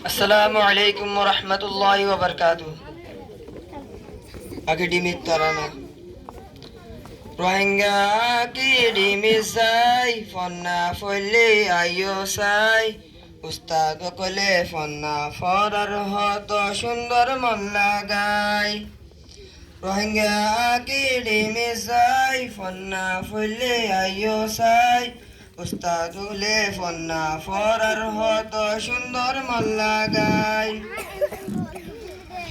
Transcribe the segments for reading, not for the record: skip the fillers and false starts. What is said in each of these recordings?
আসসালামু আলাইকুম ওয়া রাহমাতুল্লাহি ওয়া বারাকাতুহু। আগে ডিমিত তারানা রোহিঙ্গা কি ডিমি সাই ফন্না ফলে আইও সাই উস্তাদ কলে ফন্না ফরার হত সুন্দর মন লাগাই। রোহিঙ্গা কি ডিমি সাই ফন্না ফলে আইও সাই উস্তাদ কলে ফন্না ফরার হত সুন্দর মন লাগাই।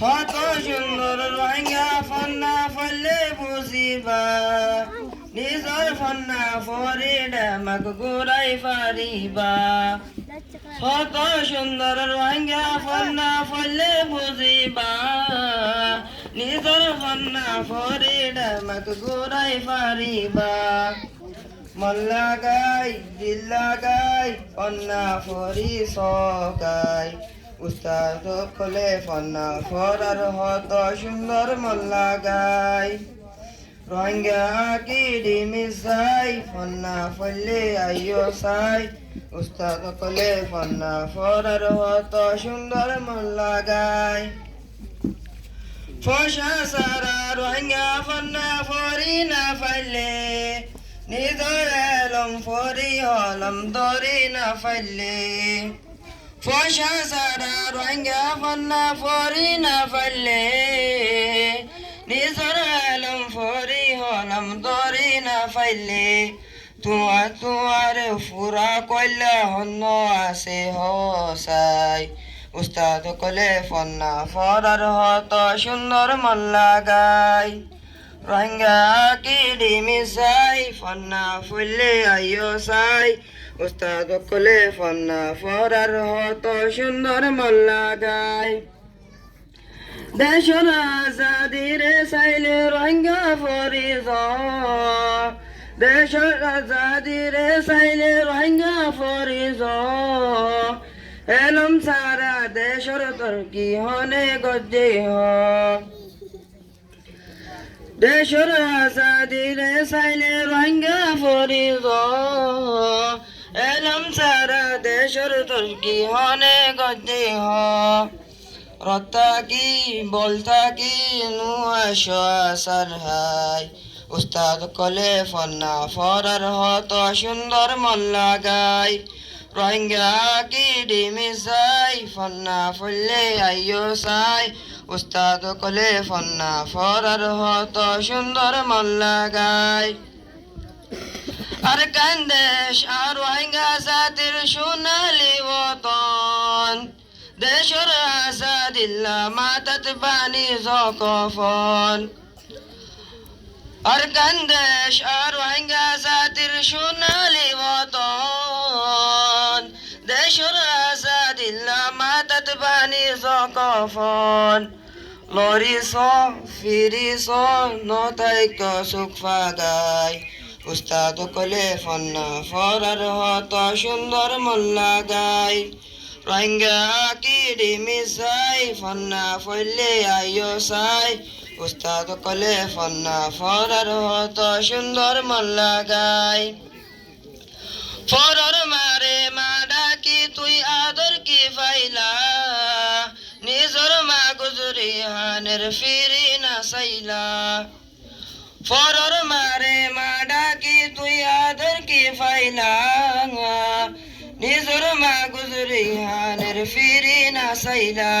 হত সুন্দর রোহিঙ্গা ফন্না ফলে বুঝিবা নিজর ফন্না ফরে ডামাক গোড়াই পারিবা। হত সুন্দর রোহিঙ্গা ফন্না ফলে বুঝিবা নিজর ফন্না ফরে ডামাক গোড়াই পারিবা। মন লাগাই দিল লাগাই ফন্না ফরি সকাই উস্তাদ কলে ফন্না ফরার হত সুন্দর মন লাগাই। রোহিঙ্গা কি ডিমি সাই ফন্না ফলে আইও সাই উস্তাদ কলে ফন্না ফরার হত সুন্দর মন লাগাই। ফসা সারা রোহিঙ্গা ফন্না ফরি না ফাইলে নিজর এলম ফরি হলম দরি না ফাইলে। ফসা সারা রোহিঙ্গা ফন্না ফরি না ফাইলে নিজর এলম ফরি হলম দরি না ফাইলে। তোমার ফুরা কইলা হন্য আছে হসাই উস্তাদ কলে ফন্না ফরার হত সুন্দর মন লাগাই। রোহিঙ্গা কি ডিমি সাই ফন্না ফুলে আইও সাই উস্তাদ কলে ফন্না ফরার হত সুন্দর মন লাগাই। দেশর আজাদিরে সাইলে রোহিঙ্গা ফরিজ দেশর আজাদিরে সাইলে রোহিঙ্গা ফরিজ এলম সারা দেশর তর্কি হনে গজ্জে হ। দেশর আজাদিরে সাইলে রোহিঙ্গা ফরিজ এলম সারা দেশর তর্কি হনে গজ্জে হ। রত্তা কি বলতা কি নুয়াশো আসার হাই উস্তাদ কলে ফন্না ফরার হত সুন্দর মন লাগাই। রোহিঙ্গা কি ডিমি সাই ফন্না ফুলে আইও সাই উস্তাদ কলে ফন্না ফরার হত সুন্দর মন লাগাই। আর কান্দেশ আর রোহিঙ্গা জাতির সোনালি ওতন দেশর আসাদিল্লা মাতাত বানি জকফন। আর কান্দেশ আর রোহিঙ্গা জাতির সোনালি ওতন দেশর আসাদিল্লা মাতাত বানি জকফন। লরিস ফিরিস নতাইক সুখ ফাগাই উস্তাদ কলে ফন্না ফরার হত সুন্দর মন লাগাই। রোহিঙ্গা কি ডিমি সাই ফন্না ফলে আইও সাই উস্তাদ কলে ফন্না ফরার হত সুন্দর মন লাগাই। ফরার মারে মা ডাকি তুই আদর কি ফাইলা নিজর মা গুজরি হানের ফিরি না সাইলা। ফরার মারে মা ডাকি তুই আদর কি ফাইলা নিজর মা গুজরি হানের ফিরি না সাইলা।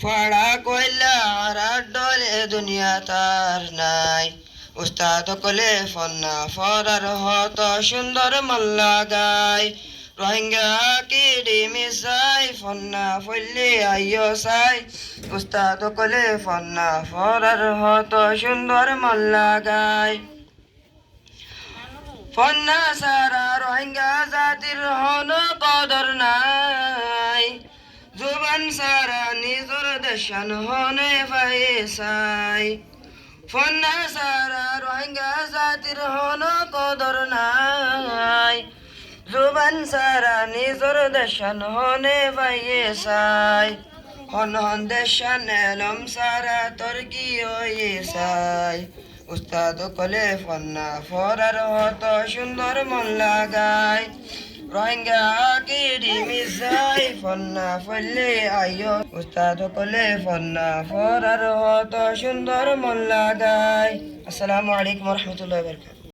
ফাড়া কইলা আর ডলে দুনিয়া তার নাই উস্তাদ কলে ফন্না ফরার হত সুন্দর মন লাগাই। রোহিঙ্গা কি ডিমি সাই ফন্না ফলে আইও সাই উস্তাদ কলে ফন্না ফরার হত সুন্দর মন লাগাই। ফন্না সারা রোহিঙ্গা জাতির হন কদর নাই জুবান সারা নিজর দেশান হনে পাইসাই। ফন্না সারা রোহিঙ্গা জাতির হন কদর নাই জুবান সারা নিজর দেশান হনে পাইসাই। হন হন দেশান এলম সারা তর্কি হইসাই উস্তাদ কলে ফন্না ফরার হত সুন্দর মন লাগাই। রোহিঙ্গা কি ডিমিসাই ফন্না ফলে আইয় উস্তাদ কলে ফন্না ফরার হত সুন্দর মন লাগায়। আসসালামু আলাইকুম রহমতুল্লাহ বরকাত।